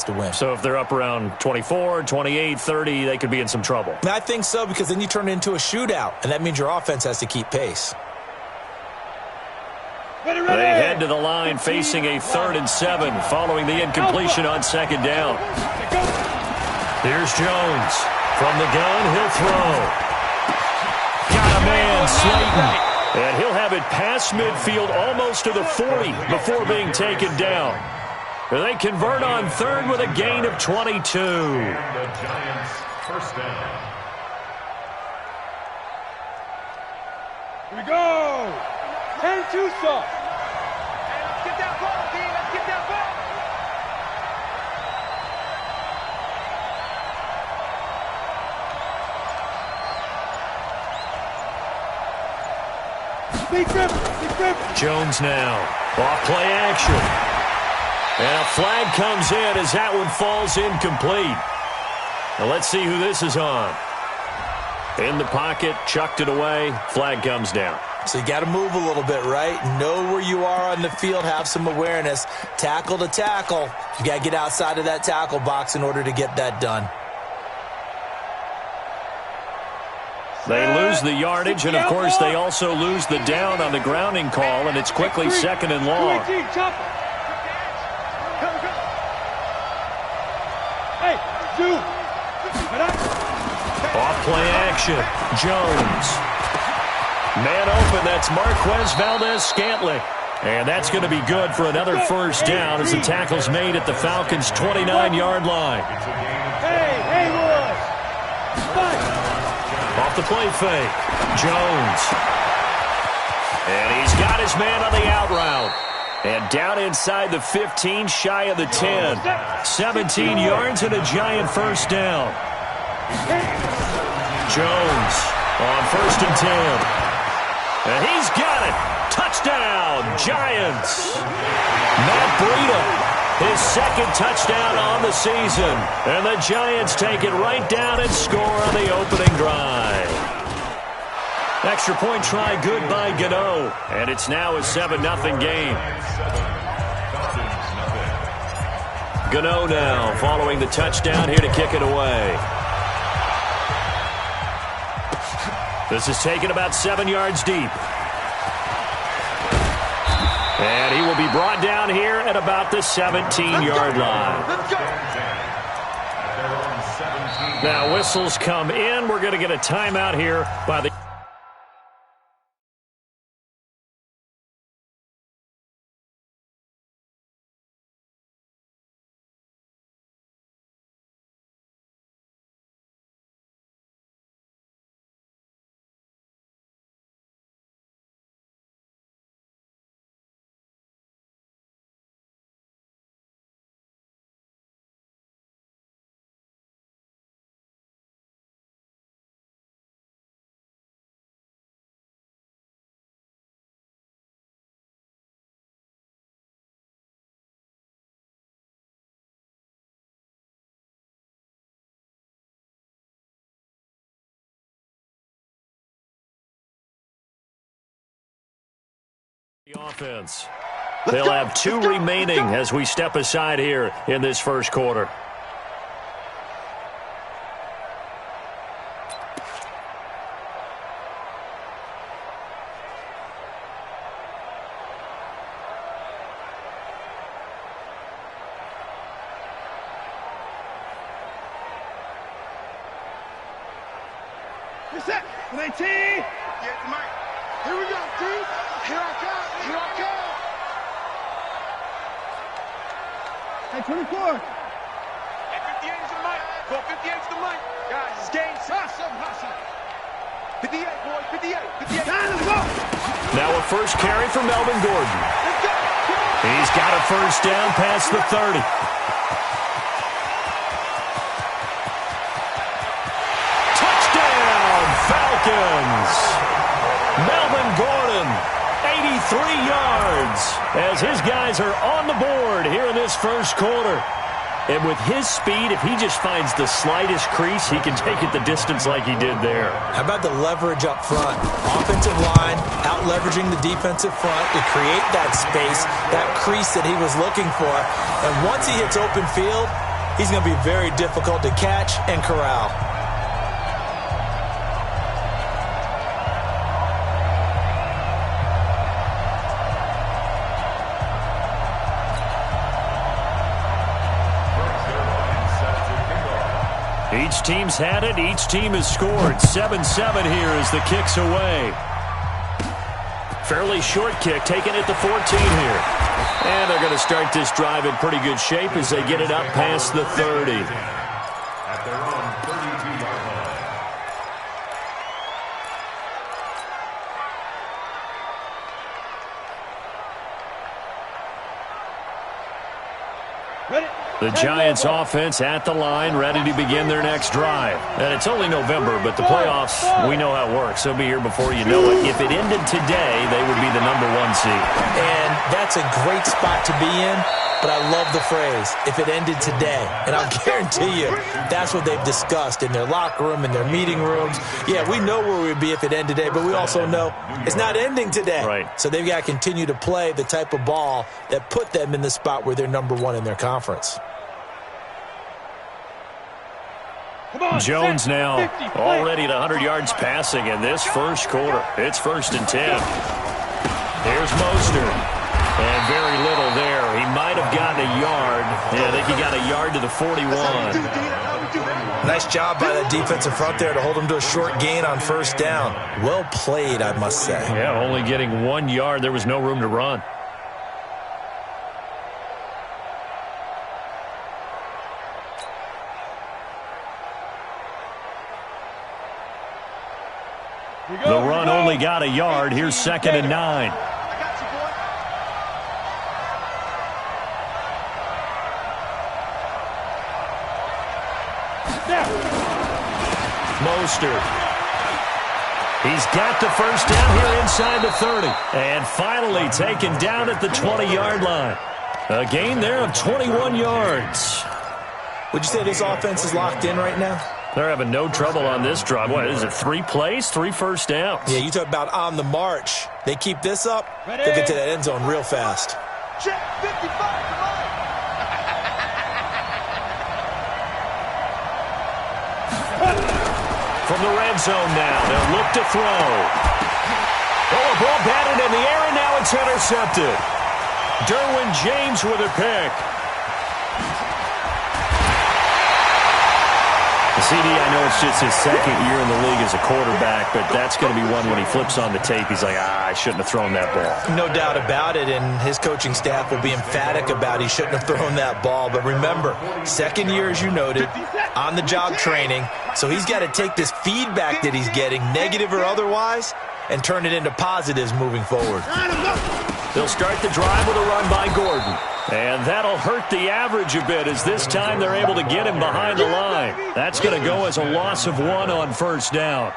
to win. So if they're up around 24, 28, 30, they could be in some trouble. I think so, because then you turn it into a shootout, and that means your offense has to keep pace. They head to the line facing a 3rd and 7 following the incompletion on 2nd down. Here's Jones. From the gun, he'll throw. Got a man, Slayton. And he'll have it past midfield almost to the 40 before being taken down. They convert on 3rd with a gain of 22. The Giants first down. Here we go. 10-2 stop. Hey, let's get that ball, D. Let's get that ball. Big rip. Jones now. Off play action. And a flag comes in as that one falls incomplete. Now let's see who this is on. In the pocket, chucked it away, flag comes down. So you got to move a little bit, right? Know where you are on the field, have some awareness. Tackle to tackle. You got to get outside of that tackle box in order to get that done. They lose the yardage, and of course they also lose the down on the grounding call, and it's quickly 2nd and long. Off play action. Jones. Man open, that's Marquez Valdez-Scantling. And that's going to be good for another 1st down as the tackle's made at the Falcons' 29-yard line. Off the play fake. Jones. And he's got his man on the out route. And down inside the 15, shy of the 10. 17 yards and a giant 1st down. Jones on 1st and 10. And he's got it. Touchdown, Giants. Matt Breida, his 2nd touchdown on the season. And the Giants take it right down and score on the opening drive. Extra point try good by Gano. And it's now a 7-0 game. Gano now following the touchdown here to kick it away. This is taken about 7 yards deep. And he will be brought down here at about the 17-yard line. Now whistles come in. We're going to get a timeout here by the... offense. They'll have 2 remaining as we step aside here in this 1st quarter. You're set. 19. Get the mic. Here we go, D. Here I come. Here I come. Hey, 24. Hey, 58 is the mic. Go 58 is the mic. Guys, it's game 58, boys. 58. Let's go. Now a first carry for Melvin Gordon. Let's go. He's got a 1st down past the 30. Touchdown, Falcons. Melvin Gordon, 83 yards, as his guys are on the board here in this 1st quarter. And with his speed, if he just finds the slightest crease, he can take it the distance like he did there. How about the leverage up front? Offensive line, out-leveraging the defensive front to create that space, that crease that he was looking for. And once he hits open field, he's going to be very difficult to catch and corral. Each team's had it. Each team has scored. 7-7 here as the kick's away. Fairly short kick, taking it to 14 here. And they're going to start this drive in pretty good shape as they get it up past the 30. At their own 32-yard line. Ready? The Giants offense at the line, ready to begin their next drive. And it's only November, but the playoffs, we know how it works. They'll be here before you know it. If it ended today, they would be the #1 seed. And that's a great spot to be in, but I love the phrase, if it ended today. And I'll guarantee you, that's what they've discussed in their locker room, in their meeting rooms. Yeah, we know where we'd be if it ended today, but we also know it's not ending today. Right. So they've got to continue to play the type of ball that put them in the spot where they're #1 in their conference. Jones now already at 100 yards passing in this first quarter. It's 1st and 10. There's Mostert. And very little there. He might have gotten a yard. Yeah, I think he got a yard to the 41. Nice job by the defensive front there to hold him to a short gain on 1st down. Well played, I must say. Yeah, only getting 1 yard. There was no room to run. The run only got a yard. Here's 2nd and 9. Mostert. He's got the 1st down here inside the 30. And finally taken down at the 20-yard line. A gain there of 21 yards. Would you say this offense is locked in right now? They're having no trouble on this drive. What is it, 3 plays, 3 first downs? Yeah, you talk about on the march. They keep this up, they'll get to that end zone real fast. Check 55, come on. From the red zone now, they'll look to throw. Oh, a ball batted in the air, and now it's intercepted. Derwin James with a pick. CD, I know it's just his 2nd year in the league as a quarterback, but that's going to be one when he flips on the tape. He's like, I shouldn't have thrown that ball. No doubt about it, and his coaching staff will be emphatic about he shouldn't have thrown that ball. But remember, 2nd year, as you noted, on-the-job training, so he's got to take this feedback that he's getting, negative or otherwise, and turn it into positives moving forward. They'll start the drive with a run by Gordon. And that'll hurt the average a bit as this time they're able to get him behind the line. That's going to go as a loss of 1 on 1st down.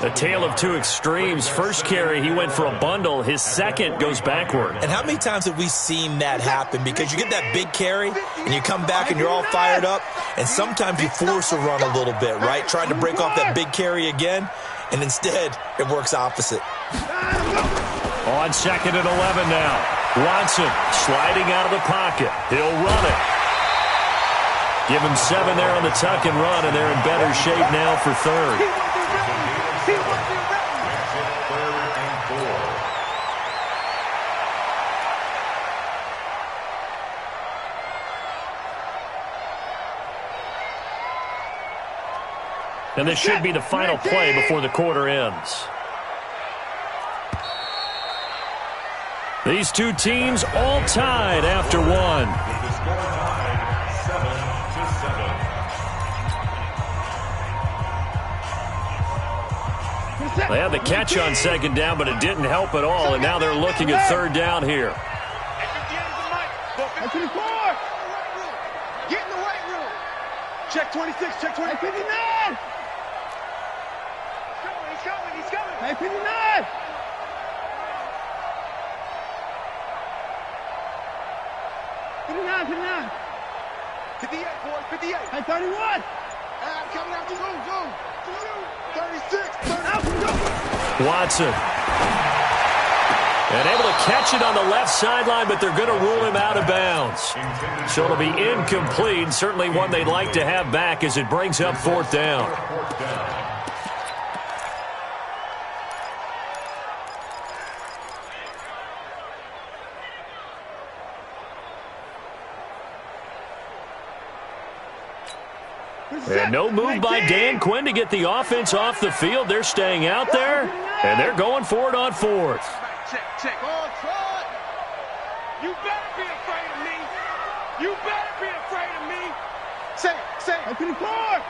A tale of 2 extremes. First carry, he went for a bundle. His 2nd goes backward. And how many times have we seen that happen? Because you get that big carry, and you come back and you're all fired up, and sometimes you force a run a little bit, right? Trying to break off that big carry again, and instead it works opposite. On 2nd and 11 now. Watson sliding out of the pocket. He'll run it. Give him 7 there on the tuck and run, and they're in better shape now for 3rd. And this should be the final play before the quarter ends. These 2 teams all tied after 1. They had the catch on 2nd down, but it didn't help at all, and now they're looking at 3rd down here. Get in the weight room. Check 26, check 29. 59. He's coming. Hey, 59. 59, 59. 58, boy, 58. Hey, 31. I'm coming out to go. 36, 30. Watson. And able to catch it on the left sideline, but they're going to rule him out of bounds. So it'll be incomplete. Certainly one they'd like to have back as it brings up 4th down. And no move by Dan Quinn to get the offense off the field. They're staying out there, and they're going for it on 4th. Check. Oh, Troy. You better be afraid of me. You better be afraid of me. Say. Open the court.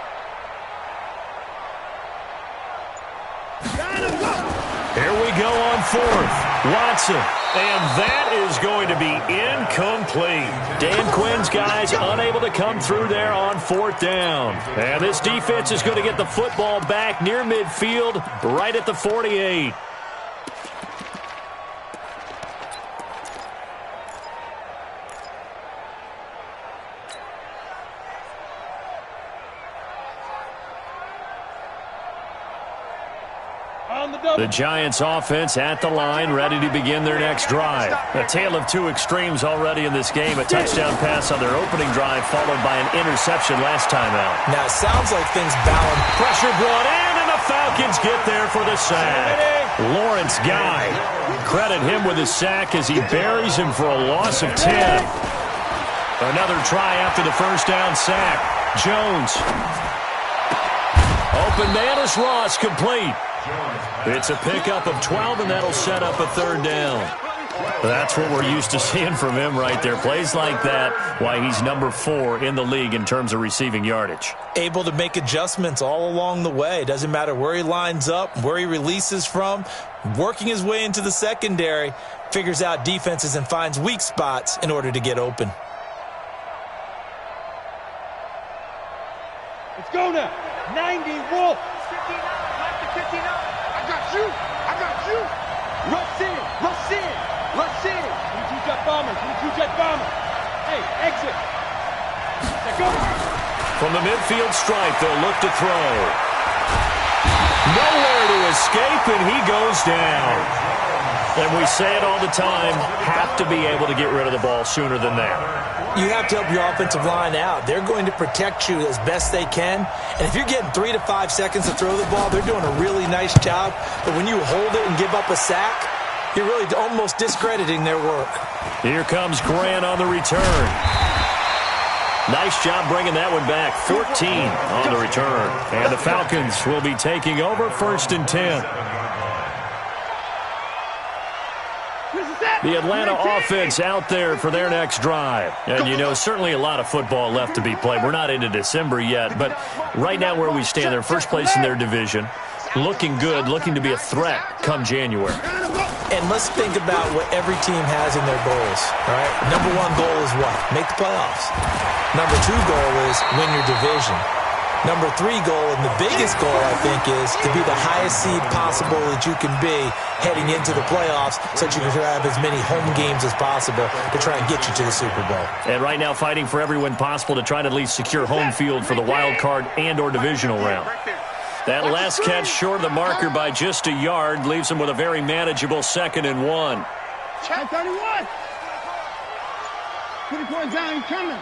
Here we go on 4th. Watson. And that is going to be incomplete. Dan Quinn's guys unable to come through there on 4th down. And this defense is going to get the football back near midfield, right at the 48. The Giants offense at the line, ready to begin their next drive. A tale of two extremes already in this game. A touchdown pass on their opening drive, followed by an interception last time out. Now, it sounds like things balance. Pressure brought in, and the Falcons get there for the sack. Lawrence Guy. Credit him with his sack as he buries him for a loss of 10. Another try after the first down sack. Jones. Open man is Ross, complete. It's a pickup of 12, and that'll set up a 3rd down. That's what we're used to seeing from him right there. Plays like that, why he's number 4 in the league in terms of receiving yardage. Able to make adjustments all along the way. Doesn't matter where he lines up, where he releases from. Working his way into the secondary, figures out defenses and finds weak spots in order to get open. Let's go now. 90 Wolf. 59. I got you. Rush in. 22 jet bombers. Hey, exit. Let's go. From the midfield stripe, they'll look to throw. Nowhere to escape, and he goes down. And we say it all the time, have to be able to get rid of the ball sooner than that. You have to help your offensive line out. They're going to protect you as best they can. And if you're getting 3 to 5 seconds to throw the ball, they're doing a really nice job. But when you hold it and give up a sack, you're really almost discrediting their work. Here comes Grant on the return. Nice job bringing that one back. 14 on the return. And the Falcons will be taking over 1st and 10. The Atlanta offense out there for their next drive. And, you know, certainly a lot of football left to be played. We're not into December yet, but right now where we stand, they're first place in their division. Looking good, looking to be a threat come January. And let's think about what every team has in their goals, all right? Number 1 goal is what? Make the playoffs. Number 2 goal is win your division. Number 3 goal, and the biggest goal, I think, is to be the highest seed possible that you can be heading into the playoffs so that you can have as many home games as possible to try and get you to the Super Bowl. And right now fighting for every win possible to try to at least secure home field for the wild card and or divisional round. That last catch short of the marker by just a yard leaves him with a very manageable 2nd and 1. Check 31. 20 points down, he's coming.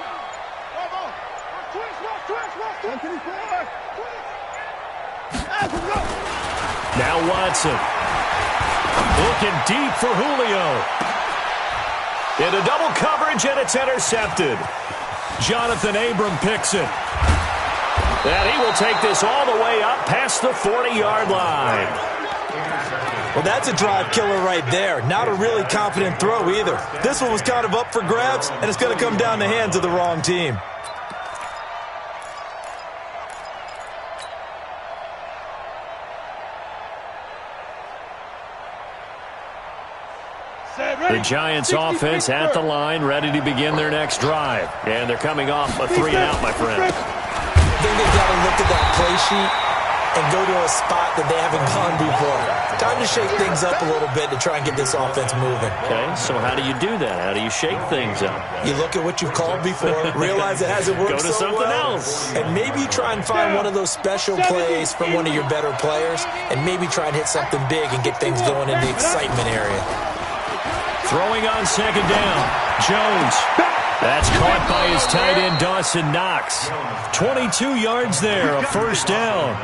Now Watson. Looking deep for Julio. Into double coverage, and it's intercepted. Jonathan Abram picks it. And he will take this all the way up past the 40-yard line. Well, that's a drive killer right there. Not a really confident throw either. This one was kind of up for grabs, and it's going to come down the hands of the wrong team. The Giants offense at the line, ready to begin their next drive. And they're coming off a 3-and-out, my friend. I think they've got to look at that play sheet and go to a spot that they haven't gone before. Time to shake things up a little bit to try and get this offense moving. Okay, so how do you do that? How do you shake things up? You look at what you've called before, realize it hasn't worked go to so something well, else. and maybe try and find one of those special plays from one of your better players, and maybe try and hit something big and get things going in the excitement area. Throwing on second down. Jones. That's caught by his tight end, Dawson Knox. 22 yards there, a first down.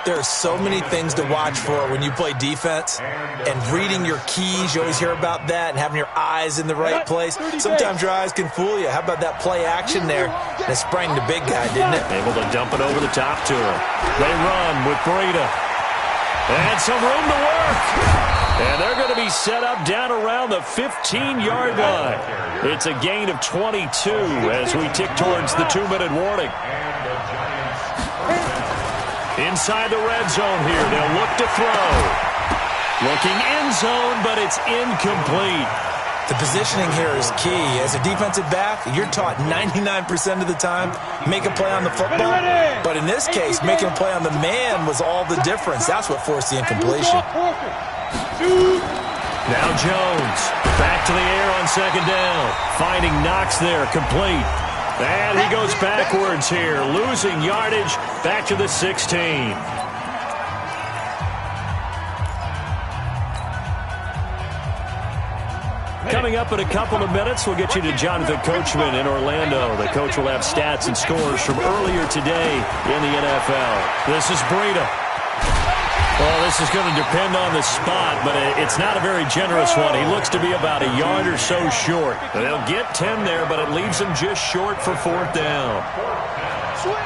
There are so many things to watch for when you play defense, and reading your keys, you always hear about that, and having your eyes in the right place. Sometimes your eyes can fool you. How about that play action there? And it sprang the big guy, didn't it? Able to dump it over the top to him. They run with Breida. And some room to work. And they're going to be set up down around the 15-yard line. It's a gain of 22 as we tick towards the 2-minute warning. Inside the red zone here. They'll look to throw. Looking end zone, but it's incomplete. The positioning here is key. As a defensive back, you're taught 99% of the time, make a play on the football. But in this case, making a play on the man was all the difference. That's what forced the incompletion. Now Jones. Back to the air on second down. Finding Knox there, complete. And he goes backwards here, losing yardage back to the 16. Coming up in a couple of minutes, we'll get you to Jonathan Coachman in Orlando. The coach will have stats and scores from earlier today in the NFL. This is Breida. Well, this is going to depend on the spot, but it's not a very generous one. He looks to be about a yard or so short. They'll get 10 there, but it leaves him just short for fourth down. Switch!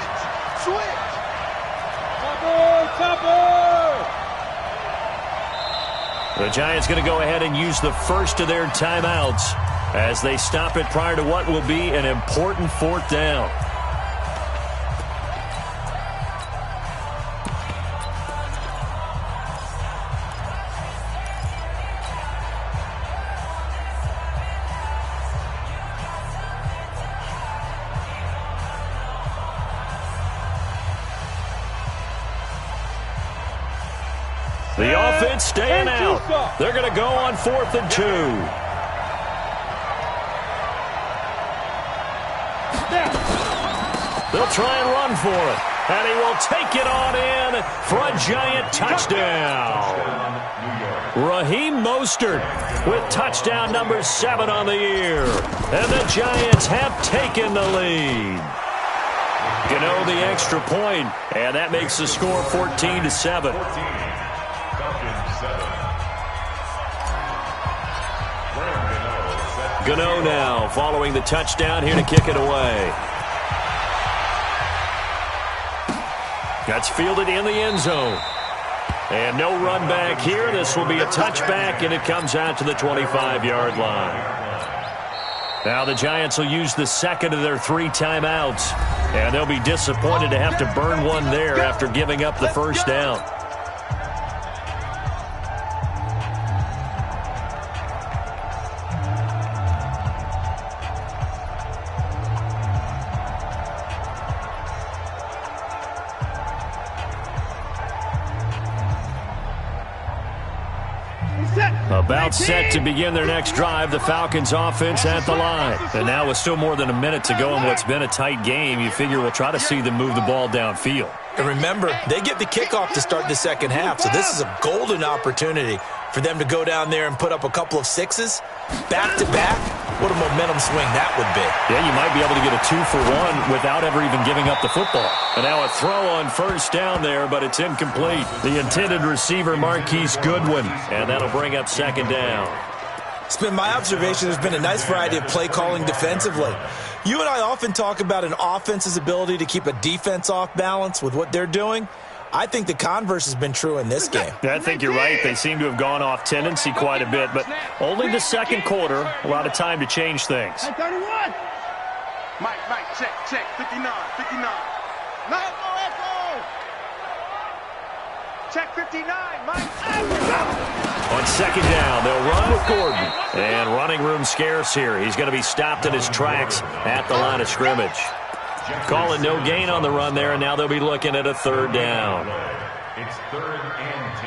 The Giants going to go ahead and use the first of their timeouts as they stop it prior to what will be an important fourth down. The offense staying out. They're going to go on 4th and 2. They'll try and run for it. And he will take it on in for a Giant touchdown. Raheem Mostert with touchdown number 7 on the year. And the Giants have taken the lead. Gano the extra point, and that makes the score 14-7. Gano now following the touchdown here to kick it away. That's fielded in the end zone. And no run back here. This will be a touchback, and it comes out to the 25-yard line. Now the Giants will use the second of their 3 timeouts. And they'll be disappointed to have to burn one there after giving up the first down. About set to begin their next drive, the Falcons offense at the line. And now with still more than a minute to go in what's been a tight game, you figure we'll try to see them move the ball downfield. And remember, they get the kickoff to start the second half, so this is a golden opportunity for them to go down there and put up a couple of 6s back-to-back. What a momentum swing that would be. Yeah, you might be able to get a 2-for-1 without ever even giving up the football. And now a throw on first down there, but it's incomplete. The intended receiver, Marquise Goodwin, and that'll bring up second down. It's been my observation there's been a nice variety of play calling defensively. You and I often talk about an offense's ability to keep a defense off balance with what they're doing. I think the converse has been true in this game. I think you're right. They seem to have gone off tendency quite a bit, but only the second quarter, a lot of time to change things. 31. Mike, check, 59. No, echo. Check 59, Mike. On second down, they'll run with Gordon. And running room scarce here. He's going to be stopped in his tracks at the line of scrimmage. Call it no gain on the run there, and now they'll be looking at a third down. It's 3rd and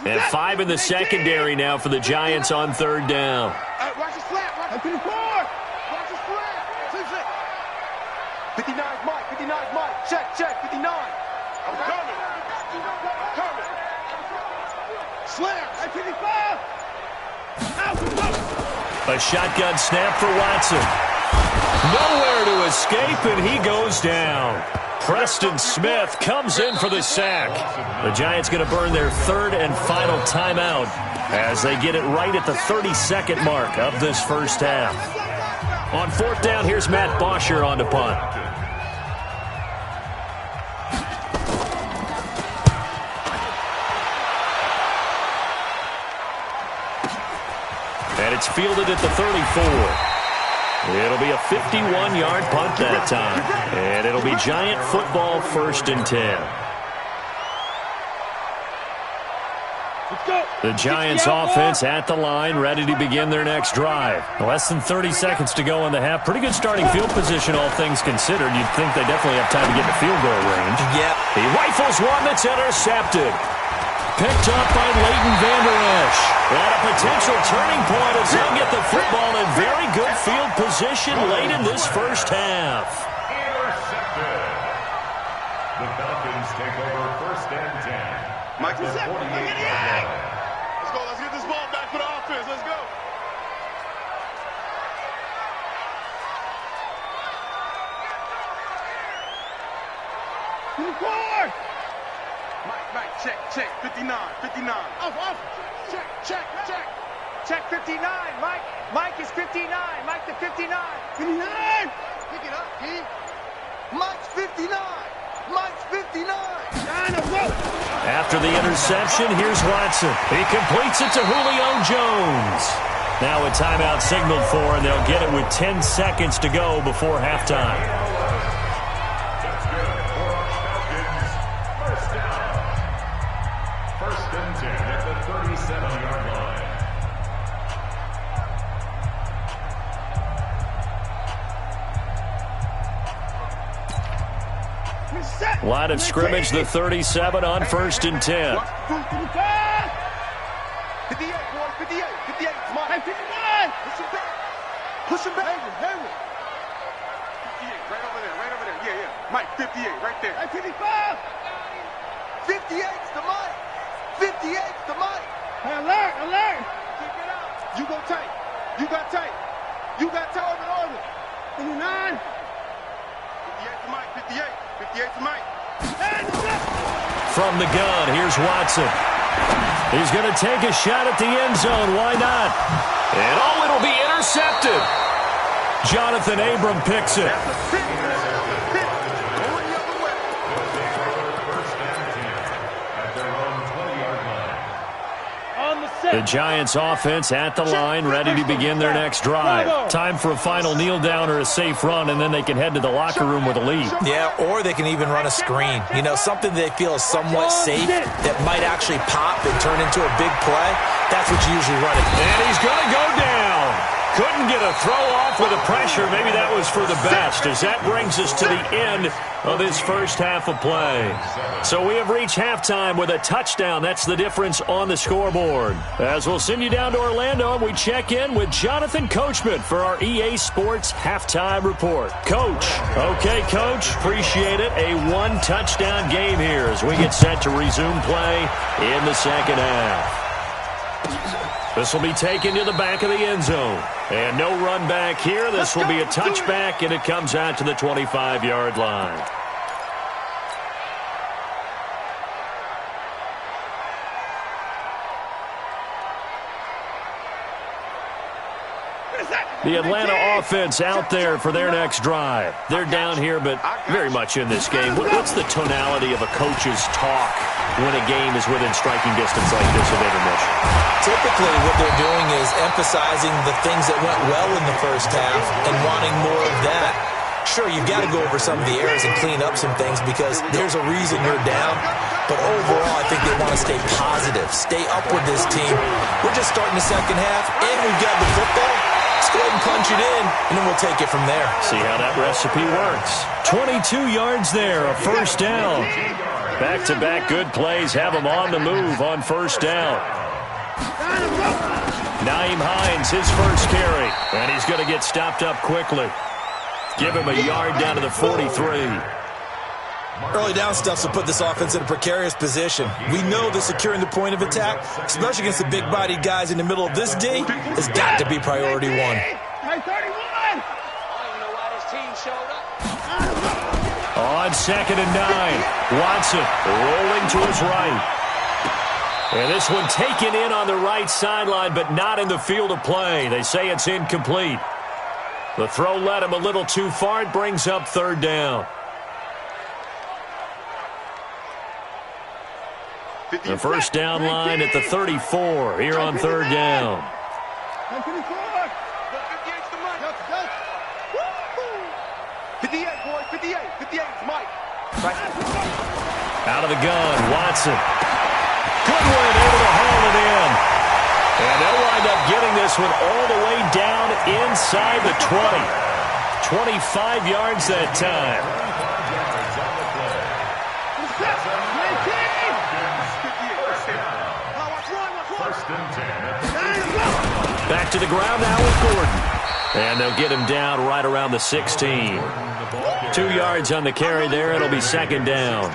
10. And 5 in the secondary now for the Giants on third down. Watch his flat. Watch his flat. 59's Mike. 59's Mike. Check, 59. I'm coming. I'm coming. Slam. At 55. A shotgun snap for Watson. Nowhere to escape, and he goes down. Preston Smith comes in for the sack. The Giants going to burn their third and final timeout as they get it right at the 32nd mark of this first half. On fourth down, here's Matt Bosher on to punt. And it's fielded at the 34. It'll be a 51-yard punt that time. And it'll be Giant football, 1st and 10. The Giants offense at the line, ready to begin their next drive. Less than 30 seconds to go in the half. Pretty good starting field position, all things considered. You'd think they definitely have time to get to field goal range. Yeah. He rifles one that's intercepted. Picked up by Leighton Vander Esch. At a potential turning point as he'll get the football in very good field position late in this first half. Intercepted. The Falcons take over 1st and 10. Mike, the 48-yard line. Let's go. Let's get this ball back for the offense. Let's go. Mike, check, 59. Off. Check, 59. Mike is 59. Mike the 59. 59. Pick it up, P. Mike's 59. After the interception, here's Watson. He completes it to Julio Jones. Now a timeout signaled for, and they'll get it with 10 seconds to go before halftime. That's good for Falcons. First down. 1st and 10 at the 37-yard line. Line of scrimmage, the 37 on 1st and 10. 58, boys, 58. Mike, 59. Push him back. Henry. 58, right over there. Yeah. Mike, 58, right there. 55. 58's the Mike. 58's the Mike. Hey, alert. Kick it out. You go tight. You got tight on it. 59. 58 to Mike. 58 to Mike. From the gun, here's Watson. He's going to take a shot at the end zone. Why not? And it'll be intercepted. Jonathan Abram picks it. The Giants offense at the line, ready to begin their next drive. Time for a final kneel down or a safe run, and then they can head to the locker room with a lead. Yeah, or they can even run a screen. You know, something they feel is somewhat safe that might actually pop and turn into a big play. That's what you usually run it. And he's going to go down. Couldn't get a throw off with the pressure. Maybe that was for the best, as that brings us to the end of this first half of play. So we have reached halftime with a touchdown. That's the difference on the scoreboard. As we'll send you down to Orlando, and we check in with Jonathan Coachman for our EA Sports Halftime Report. Coach. Okay, Coach. Appreciate it. A one-touchdown game here as we get set to resume play in the second half. This will be taken to the back of the end zone. And no run back here. This will be a touchback, and it comes out to the 25-yard line. The Atlanta offense out there for their next drive. They're down here, but very much in this game. What's the tonality of a coach's talk when a game is within striking distance like this of intermission? Typically, what they're doing is emphasizing the things that went well in the first half and wanting more of that. Sure, you've got to go over some of the errors and clean up some things because there's a reason you're down. But overall, I think they want to stay positive, stay up with this team. We're just starting the second half, and we've got the football. Let's go ahead and punch it in, and then we'll take it from there. See how that recipe works. 22 yards there, a first down. Back-to-back good plays have them on the move on first down. Nyheim Hines, his first carry, and he's going to get stopped up quickly. Give him a yard down to the 43. Early down stuff will put this offense in a precarious position. We know that securing the point of attack, especially against the big-bodied guys in the middle of this D, has got to be priority one. Hey, 31! I don't know why this team showed up. On 2nd and 9, Watson rolling to his right. And this one taken in on the right sideline, but not in the field of play. They say it's incomplete. The throw led him a little too far. It brings up 3rd down. The first down line at the 34 here on 3rd down. 58, boy, 58. 58, Mike. Out of the gun, Watson. Goodwin able to haul it in. And they'll wind up getting this one all the way down inside the 20. 25 yards that time. Back to the ground now with Gordon. And they'll get him down right around the 16. 2 yards on the carry there. It'll be 2nd down.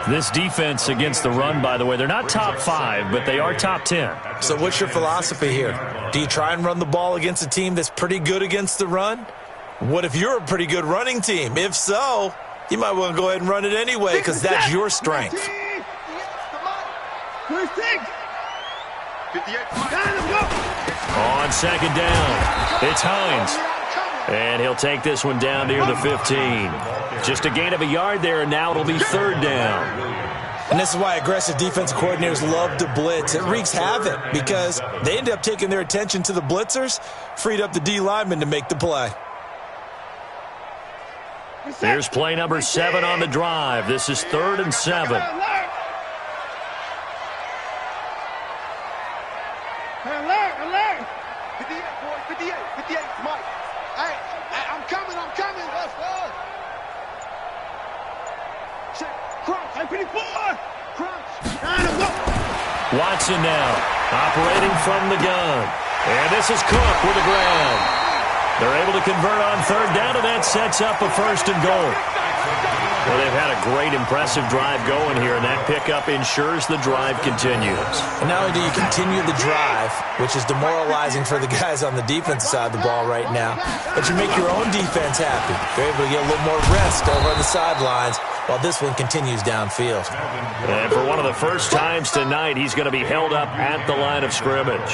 This defense against the run, by the way, they're not top 5, but they are top 10. So what's your philosophy here? Do you try and run the ball against a team that's pretty good against the run? What if you're a pretty good running team? If so, you might want to go ahead and run it anyway because that's your strength. 26! On 2nd down, it's Hines. And he'll take this one down near the 15. Just a gain of a yard there, and now it'll be 3rd down. And this is why aggressive defensive coordinators love to blitz. It wreaks havoc because they end up taking their attention to the blitzers, freed up the D lineman to make the play. Here's play number 7 on the drive. This is 3rd and 7. Alert! 58, boy, 58, 58, Mike. Hey, I'm coming. Let's go. Check. Crunch. Hey, 54! Crunch. Watson now, operating from the gun. And this is Cook with the grab. They're able to convert on 3rd down, and that sets up a 1st and goal. Well, they've had a great, impressive drive going here, and that pickup ensures the drive continues. And not only do you continue the drive, which is demoralizing for the guys on the defensive side of the ball right now, but you make your own defense happy. They're able to get a little more rest over on the sidelines while this one continues downfield. And for one of the first times tonight, he's going to be held up at the line of scrimmage.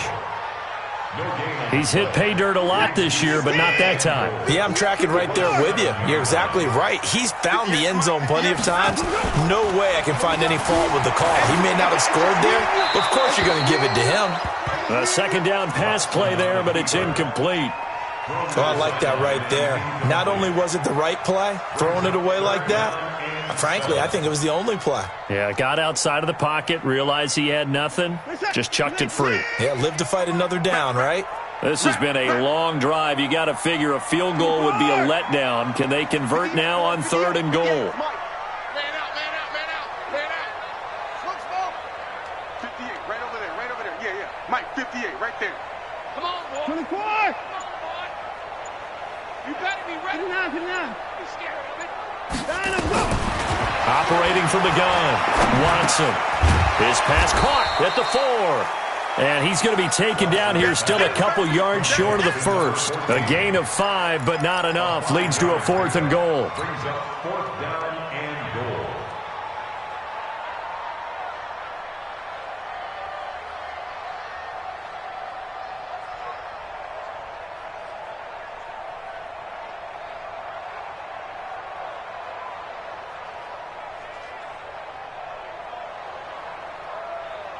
He's hit pay dirt a lot this year, but not that time. Yeah, I'm tracking right there with you. You're exactly right. He's found the end zone plenty of times. No way I can find any fault with the call. He may not have scored there, but of course you're going to give it to him. A 2nd down pass play there, but it's incomplete. Oh, I like that right there. Not only was it the right play, throwing it away like that, frankly, I think it was the only play. Yeah, got outside of the pocket, realized he had nothing, just chucked it free. Yeah, live to fight another down, right? This has been a long drive. You got to figure a field goal would be a letdown. Can they convert now on 3rd and goal? Man out. 58, right over there. Yeah. Mike, 58, right there. Come on, boy. 24! Come on, boy. You better be ready. 59! Be scared of it. Operating from the gun, Watson. His pass caught at the 4. And he's going to be taken down here, still a couple yards short of the 1st. A gain of 5, but not enough. Leads to a 4th and goal. Brings up 4th down and goal.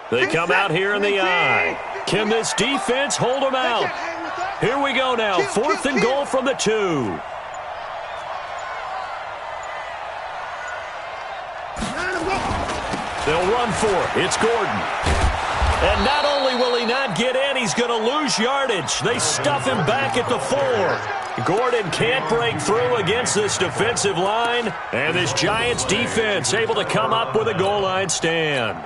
They come out here in the eye. Can this defense hold them out? Here we go now. 4th and goal from the 2. They'll run for it. It's Gordon. And not only will he not get in, he's going to lose yardage. They stuff him back at the 4. Gordon can't break through against this defensive line. And this Giants defense able to come up with a goal line stand.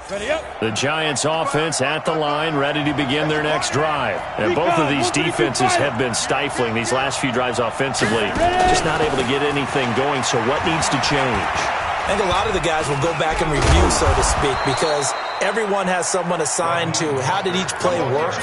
The Giants offense at the line, ready to begin their next drive. And both of these defenses have been stifling these last few drives offensively. Just not able to get anything going, so what needs to change? I think a lot of the guys will go back and review, so to speak, because everyone has someone assigned to how did each play work.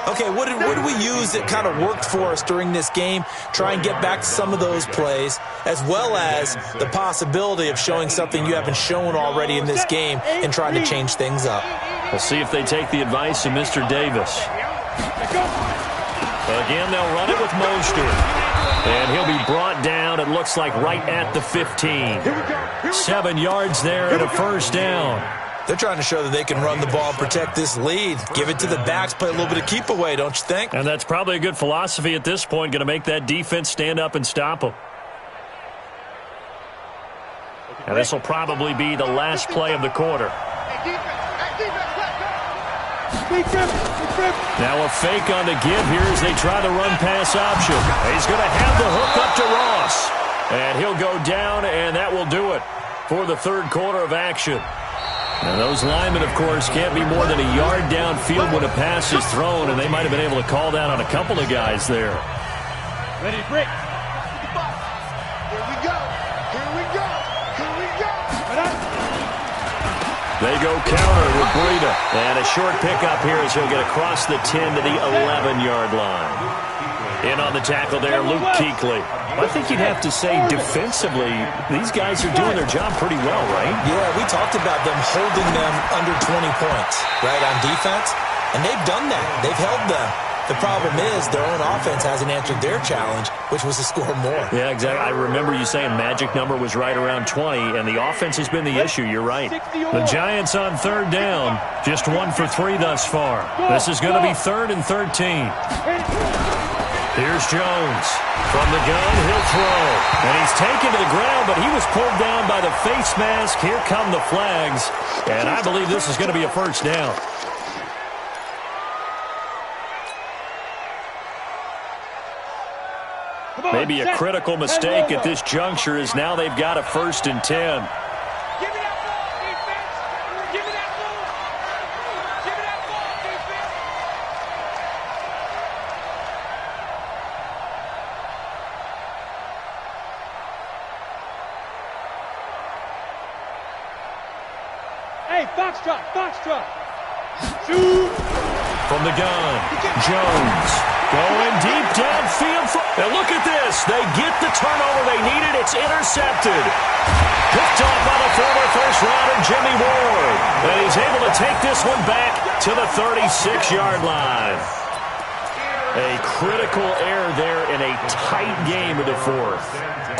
Okay, what did we use that kind of worked for us during this game? Try and get back to some of those plays, as well as the possibility of showing something you haven't shown already in this game and trying to change things up. We'll see if they take the advice of Mr. Davis. Again, they'll run it with Mostert. And he'll be brought down, it looks like, right at the 15. 7 yards there and a first down. They're trying to show that they can run the ball, protect this lead. Give it to the backs, play a little bit of keep away, don't you think? And that's probably a good philosophy at this point, going to make that defense stand up and stop them. And this will probably be the last play of the quarter. Now a fake on the give here as they try the run-pass option. He's going to have the hook up to Ross. And he'll go down, and that will do it for the third quarter of action. And those linemen, of course, can't be more than a yard downfield when a pass is thrown, and they might have been able to call that on a couple of guys there. Ready, break. Here we go. Here we go. Here we go. They go counter with Breida. And a short pickup here as he'll get across the 10 to the 11-yard line. In on the tackle there, Luke Kuechly. I think you'd have to say defensively, these guys are doing their job pretty well, right? Yeah, we talked about them holding them under 20 points, right, on defense. And they've done that. They've held them. The problem is their own offense hasn't answered their challenge, which was to score more. Yeah, exactly. I remember you saying magic number was right around 20, and the offense has been the issue. You're right. The Giants on third down, just 1 for 3 thus far. This is going to be 3rd and 13. Here's Jones. From the gun, he'll throw. And he's taken to the ground, but he was pulled down by the face mask. Here come the flags. And I believe this is going to be a first down. Maybe a critical mistake at this juncture is now they've got a 1st and 10. Foxtrot. Shoot. From the gun, Jones going deep downfield. And look at this. They get the turnover they needed. It's intercepted. Picked off by the former first-rounder Jimmy Ward. And he's able to take this one back to the 36-yard line. A critical error there in a tight game of the fourth.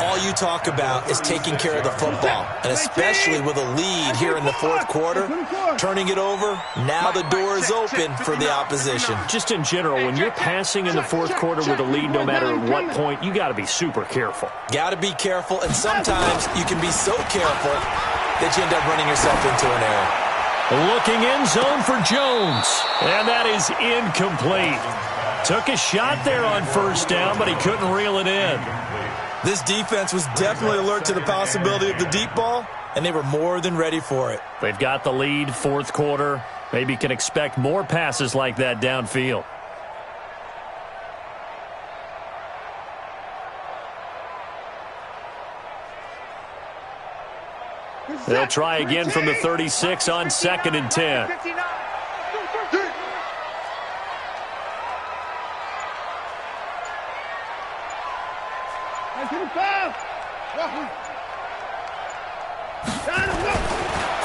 All you talk about is taking care of the football, and especially with a lead here in the fourth quarter, turning it over, now the door is open for the opposition. Just in general, when you're passing in the fourth quarter with a lead, no matter at what point, you got to be super careful. Got to be careful, and sometimes you can be so careful that you end up running yourself into an error. Looking in zone for Jones, and that is incomplete. Took a shot there on first down, but he couldn't reel it in. This defense was definitely alert to the possibility of the deep ball, and they were more than ready for it. They've got the lead, fourth quarter. Maybe can expect more passes like that downfield. They'll try again from the 36 on 2nd and 10.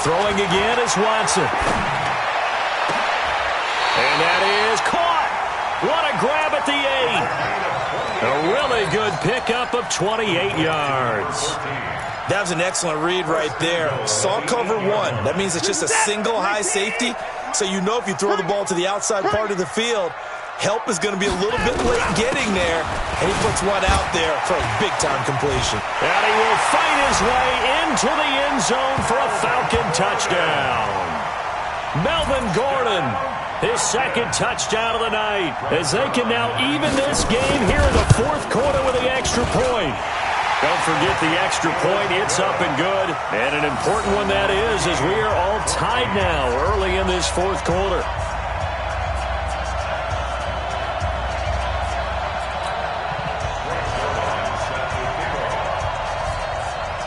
Throwing again is Watson. And that is caught. What a grab at the 8. A really good pickup of 28 yards. That was an excellent read right there. Saw cover 1. That means it's just a single high safety. So you know if you throw the ball to the outside part of the field, help is going to be a little bit late getting there, and he puts one out there for a big-time completion. And he will fight his way into the end zone for a Falcon touchdown. Melvin Gordon, his 2nd touchdown of the night, as they can now even this game here in the fourth quarter with the extra point. Don't forget the extra point. It's up and good. And an important one that is, as we are all tied now early in this fourth quarter.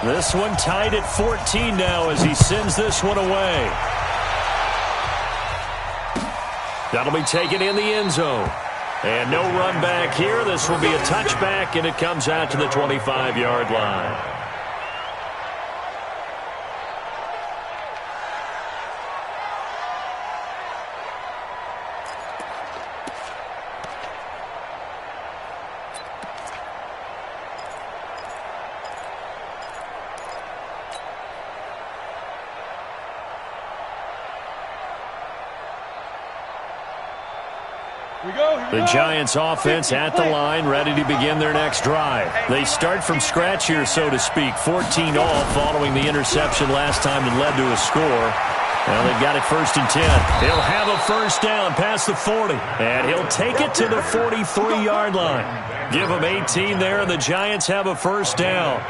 This one tied at 14 now as he sends this one away. That'll be taken in the end zone. And no run back here. This will be a touchback, and it comes out to the 25-yard line. The Giants offense at the line, ready to begin their next drive. They start from scratch here, so to speak. 14 all following the interception last time that led to a score. Well, they've got it 1st and 10. He'll have a first down past the 40. And he'll take it to the 43-yard line. Give him 18 there, and the Giants have a first down.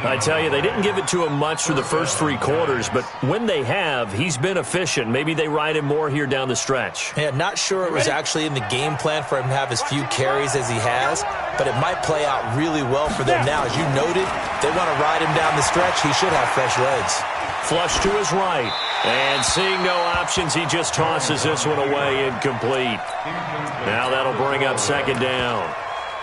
I tell you, they didn't give it to him much for the first 3 quarters, but when they have, he's been efficient. Maybe they ride him more here down the stretch. Yeah, not sure it was actually in the game plan for him to have as few carries as he has, but it might play out really well for them now. As you noted, they want to ride him down the stretch. He should have fresh legs. Flush to his right. And seeing no options, he just tosses this one away incomplete. Now that'll bring up 2nd down.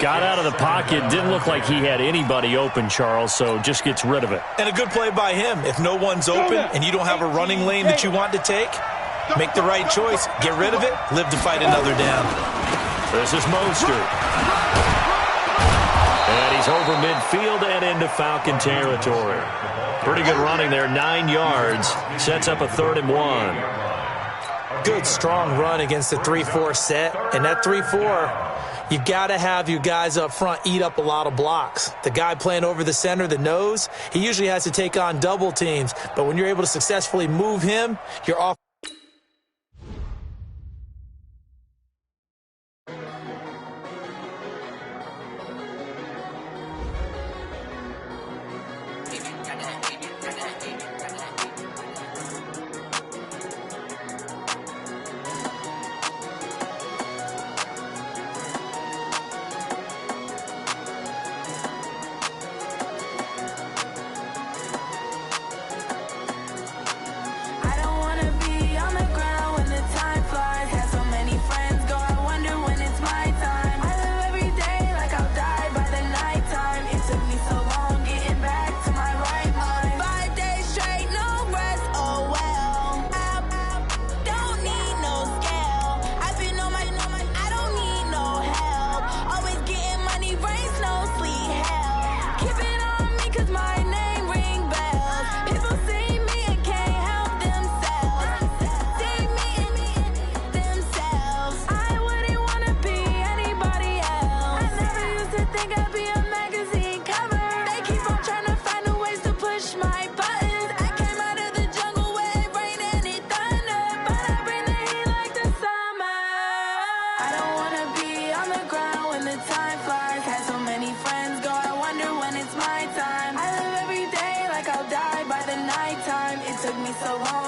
Got out of the pocket. Didn't look like he had anybody open, Charles, so just gets rid of it. And a good play by him. If no one's open and you don't have a running lane that you want to take, make the right choice. Get rid of it. Live to fight another down. This is Mostert. And he's over midfield and into Falcon territory. Pretty good running there, 9 yards. Sets up a 3rd and 1. Good, strong run against the 3-4 set. And that 3-4, you've got to have your guys up front eat up a lot of blocks. The guy playing over the center, the nose, he usually has to take on double teams. But when you're able to successfully move him, you're off. So long.